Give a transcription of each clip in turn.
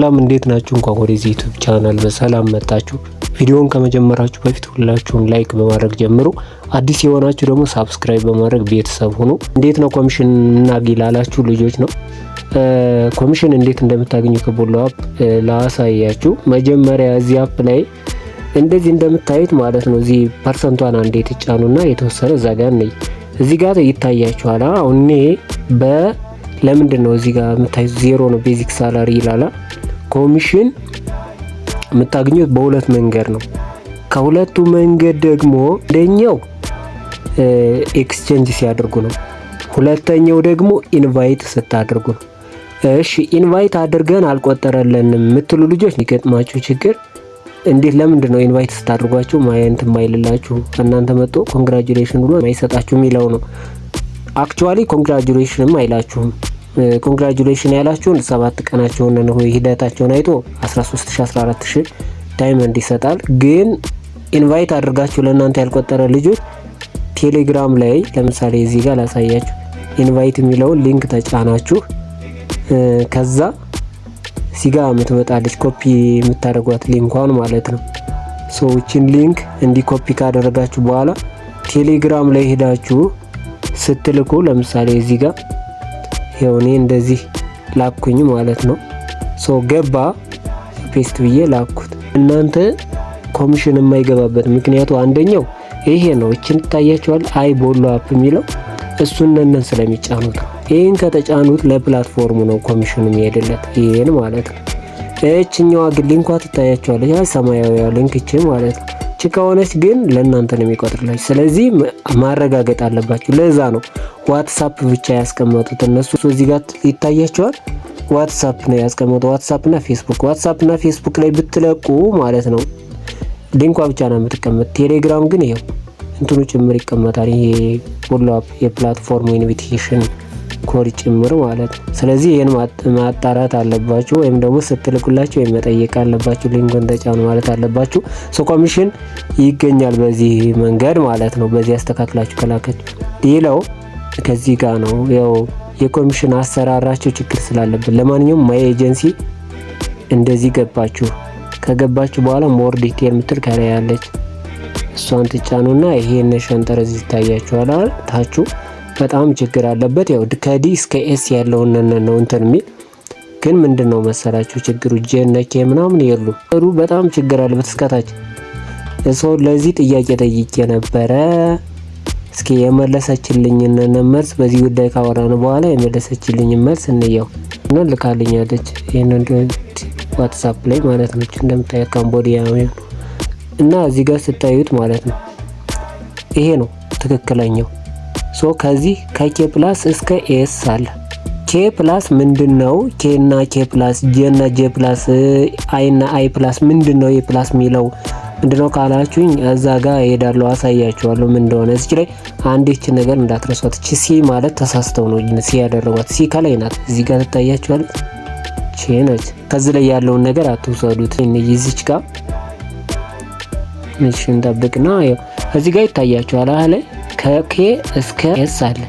ሰላም እንዴት ናችሁ? እንኳን ወደዚህ ዩቲዩብ ቻናል በሰላም መጣችሁ። ቪዲዮውን ከመጀመራችሁ በፊት ሁላችሁም ላይክ በማድረግ ጀምሩ። አዲስ የሆናችሁ ደግሞ ሳብስክራይብ በማድረግ ቤተሰብ ሁኑ። እንዴት ነው ኮሚሽን እናገኝ ላላችሁ ልጆች ነው ኮሚሽን እንዴት እንደምታገኙ ከቦሎ አፕ ላሳያችሁ። መጀመሪያ እዚህ አፕ ላይ እንደዚህ እንደምታዩት ማለት ነው እዚህ ፐርሰንቷን አንዴ ትጫኑና የተወሰነ እዛ ጋር ነኝ እዚህ ጋር ይታያችኋል። አሁን ለምንድን ነው እዚህ ጋር የምታዩት ዜሮ ነው ቤዚክ ሳላሪ ይላል። ኮሚሽን የምታገኙት በሁለት መንገድ ነው። ከሁለቱ መንገድ ደግሞ አንደኛው ኤክስቼንጅ ሲያደርጉ ነው። ሁለተኛው ደግሞ ኢንቫይት ስታደርጉ ነው። እሺ ኢንቫይት አድርገን አልቆጠረልንም የምትሉ ልጆች የሚገጥማችሁ ችግር እንዴት ለምንድን ነው ኢንቫይት ስታደርጓችሁ ማየንት ማይልላችሁ እናንተ መጥቶ ኮንግራቹሌሽን ብሎ ማይሰጣችሁ የሚለው ነው። አክቹአሊ ኮንግራቹሌሽንም አይላችሁም። ኮንግራቹሌሽን ያላችሁን 7 ቀናቸውን ነው ሂደታቸውን አይቶ 13000 14000 ዳይመንድ ይሰጣል። ግን ኢንቫይት አድርጋችሁ ለእናንተ ያልቆጠረ ልጆች ቴሌግራም ላይ ለምሳሌ እዚህ ጋር ላሳያችሁ። ኢንቫይት የሚለውን ሊንክ ተጫናችሁ ከዛ ሲጋ የምትመጣለች ኮፒ የምታደርጓት ሊንኳን ማለት ነው። ሰዎችን ሊንክ እንዲ ኮፒ ካደረጋችሁ በኋላ ቴሌግራም ላይ ሄዳችሁ ስትልኩ ለምሳሌ እዚህ ጋር ይሄኔ እንደዚህ ላኩኝ ማለት ነው። ገባ ፔስት ብዬ ላኩት። እናንተ ኮሚሽን የማይገባበት ምክንያቱ አንደኛው ይሄ ነው። እቺን ታያችኋል አይ ቦሎ አፕ የሚለው እሱን ነን ስለሚጫኑት ነው። ይሄን ከተጫኑት ለፕላትፎርሙ ነው ኮሚሽን የሚሄድለት ይሄን ማለት ነው። እቺኛዋ ግን ሊንኳ ትታያችኋለች ያ ሰማያዊው ሊንክ እቺ ማለት ነው። እቺ ከሆነች ግን ለእናንተ ነው የሚቆጥርላችሁ። ስለዚህ ማረጋገጥ አለባችሁ። ለዛ ነው ዋትስአፕ ብቻ ያስቀመጡት እነሱ። እዚህ ጋር ይታያችኋል ዋትስአፕ ነው ያስቀመጡት። ዋትስአፕ እና ፌስቡክ። ዋትስአፕ እና ፌስቡክ ላይ ብትለቁ ማለት ነው ሊንኳ ብቻ ነው የምትቀመጥ። ቴሌግራም ግን ይሄው እንትኑ ጭምር ይቀመጣል። ይሄ ቦሎ አፕ የፕላትፎርሙ ኢንቪቴሽን ኮድ ጭምር ማለት ነው። ስለዚህ ይሄን ማጣራት አለባችሁ ወይም ደግሞ ስትልኩላችሁ ወይም መጠየቅ አለባችሁ። ሊንኩን ተጫኑ ማለት አለባችሁ። ኮሚሽን ይገኛል በዚህ መንገድ ማለት ነው። በዚህ አስተካክላችሁ ከላከችሁ ሌላው ከዚህ ጋር ነው ያው የኮሚሽን አሰራራችሁ ችግር ስላለበት። ለማንኛውም ማይ ኤጀንሲ እንደዚህ ከገባችሁ በኋላ ሞር ዲቴል ምትል ከላይ ያለች እሷን ትጫኑና ይሄን ሸንጠረዥ ይታያችኋል ታቹ በጣም ችግር አለበት። ያው ከዲ እስከ ኤስ ያለውን ነው እንትን የሚል ግን ምንድነው መሰላችሁ ችግሩ ጄነኬ ምናምን የሉም። በጣም ችግር አለበት እስከታች። ሰው ለዚህ ጥያቄ ጠይቄ ነበረ። እስኪ የመለሰችልኝ መልስ በዚህ ጉዳይ ካወራን በኋላ የመለሰችልኝ መልስ እንየው እና ልካልኛለች። ይሄንን ዋትስአፕ ላይ ማለት ነው እንደምታየው ካምቦዲያ እና እዚህ ጋር ስታዩት ማለት ነው ይሄ ነው ትክክለኛው። ከዚህ ከኬ ፕላስ እስከ ኤስ አለ። ኬ ፕላስ ምንድነው? ኬ እና ኬ ፕላስ ጄ እና ጄ ፕላስ አይ እና አይ ፕላስ ምንድነው? የ ፕላስ የሚለው ምንድነው ካላችሁኝ እዛ ጋር እሄዳለሁ አሳያችኋለሁ ምን እንደሆነ። እዚህ ላይ አንዲች ነገር እንዳትረሷት። እቺ ሲ ማለት ተሳስተው ነው ሲ ያደረጓት። ሲ ከላይ ናት። እዚህ ጋር ትታያችኋል። ቺ ነች። ከዚህ ላይ ያለውን ነገር አትውሰዱት። እዚች ጋር ምንሽን ጠብቅና ያው እዚህ ጋር ይታያችኋል አለ ከኬ እስከ ኤስ አለ።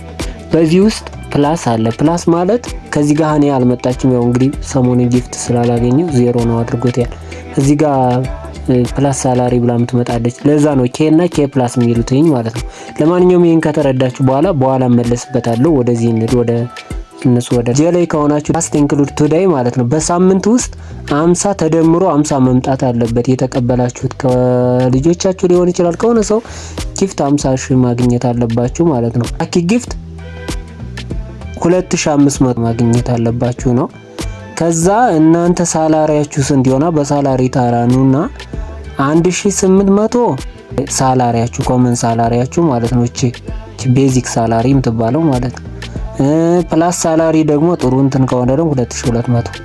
በዚህ ውስጥ ፕላስ አለ። ፕላስ ማለት ከዚህ ጋር እኔ አልመጣችም። ያው እንግዲህ ሰሞኑን ጊፍት ስላላገኘው ዜሮ ነው አድርጎት ያል እዚህ ጋር ፕላስ ሳላሪ ብላ ምትመጣለች። ለዛ ነው ኬ እና ኬ ፕላስ የሚሉትኝ ማለት ነው። ለማንኛውም ይሄን ከተረዳችሁ በኋላ መለስበታለሁ። ወደዚህ እንሂድ ወደ እነሱ ወደ ጄላይ ከሆናችሁ ላስት ኢንክሉድ ቱዴይ ማለት ነው። በሳምንት ውስጥ 50 ተደምሮ 50 መምጣት አለበት። የተቀበላችሁት ከልጆቻችሁ ሊሆን ይችላል ከሆነ ሰው ጊፍት 50,000 ማግኘት አለባችሁ ማለት ነው። አኪ ጊፍት 2500 ማግኘት አለባችሁ ነው። ከዛ እናንተ ሳላሪያችሁ ስንት ይሆናል? በሳላሪ ታራኑና 1800 ሳላሪያችሁ ኮመን ሳላሪያችሁ ማለት ነው። እቺ ቤዚክ ሳላሪ የምትባለው ማለት ነው። ፕላስ ሳላሪ ደግሞ ጥሩ እንትን ከሆነ ደግሞ 2200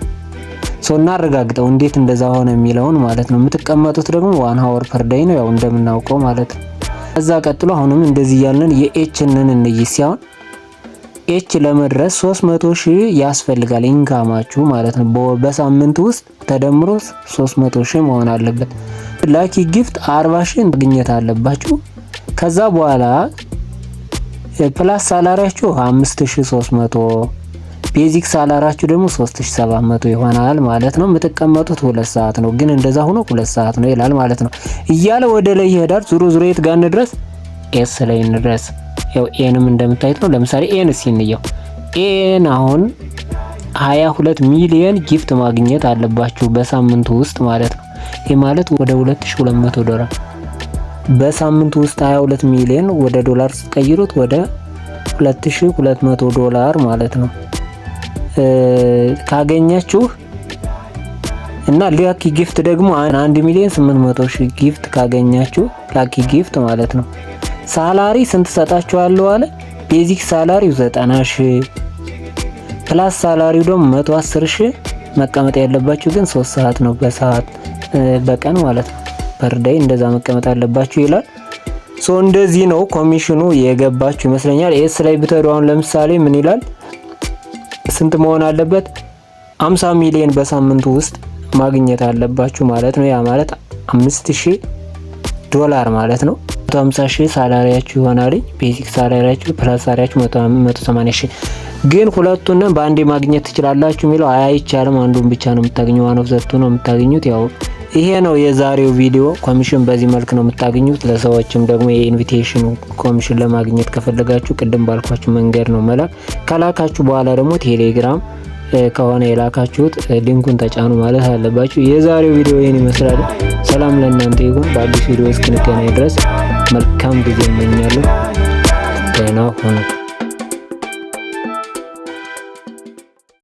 እናረጋግጠው እንዴት እንደዛ ሆነ የሚለውን ማለት ነው። የምትቀመጡት ደግሞ 1 hour per day ነው ያው እንደምናውቀው ማለት ነው። ከዛ ቀጥሎ አሁንም እንደዚህ ያለን የኤችንን እንይስ ሲሆን ኤች ለመድረስ 300,000 ያስፈልጋል ኢንካማችሁ ማለት ነው። በሳምንት ውስጥ ተደምሮ 300,000 መሆን አለበት። ላኪ ጊፍት 40,000 ማግኘት አለባችሁ። ከዛ በኋላ ፕላስ ሳላሪያችሁ 5300 ቤዚክ ሳላራችሁ ደግሞ 3700 ይሆናል ማለት ነው። የምትቀመጡት 2 ሰዓት ነው፣ ግን እንደዛ ሆኖ 2 ሰዓት ነው ይላል ማለት ነው። እያለ ወደ ላይ ይሄዳል። ዙሮ የት ጋር እንድረስ? ኤስ ላይ እንድረስ። ያው ኤንም እንደምታዩት ነው። ለምሳሌ ኤን ሲንየው ኤን አሁን 22 ሚሊዮን ጊፍት ማግኘት አለባችሁ በሳምንቱ ውስጥ ማለት ነው። ይህ ማለት ወደ $2200 በሳምንቱ ውስጥ 22 ሚሊዮን ወደ ዶላር ስትቀይሩት ወደ $2200 ማለት ነው ካገኛችሁ። እና ላኪ ጊፍት ደግሞ 1,800,000 ጊፍት ካገኛችሁ ላኪ ጊፍት ማለት ነው። ሳላሪ ስንት ሰጣችኋለሁ አለ? ቤዚክ ሳላሪው 90,000 ፕላስ ሳላሪው ደግሞ 110,000። መቀመጥ ያለባችሁ ግን 3 ሰዓት ነው በቀን ማለት ነው። ፐርዳይ እንደዛ መቀመጥ አለባችሁ ይላል። እንደዚህ ነው ኮሚሽኑ የገባችሁ ይመስለኛል። ኤስ ላይ ብትሄዱ አሁን ለምሳሌ ምን ይላል? ስንት መሆን አለበት? 50 ሚሊዮን በሳምንቱ ውስጥ ማግኘት አለባችሁ ማለት ነው። ያ ማለት $5,000 ማለት ነው። 150,000 ሳላሪያችሁ ይሆናል። ቤዚክ ሳላሪያችሁ ፕላስ ሳላሪያችሁ 180,000። ግን ሁለቱንም በአንዴ ማግኘት ትችላላችሁ የሚለው አይቻልም። አንዱን ብቻ ነው የምታገኙት። ዋን ኦፍ ዘቱ ነው የምታገኙት። ያው ይሄ ነው የዛሬው ቪዲዮ። ኮሚሽን በዚህ መልክ ነው የምታገኙት። ለሰዎችም ደግሞ የኢንቪቴሽኑ ኮሚሽን ለማግኘት ከፈለጋችሁ ቅድም ባልኳችሁ መንገድ ነው መላክ። ከላካችሁ በኋላ ደግሞ ቴሌግራም ከሆነ የላካችሁት ሊንኩን ተጫኑ ማለት አለባችሁ። የዛሬው ቪዲዮ ይሄን ይመስላል። ሰላም ለእናንተ ይሁን። በአዲስ ቪዲዮ እስክንገናኝ ድረስ መልካም ጊዜ እመኛለሁ። ደህና ሁኑ።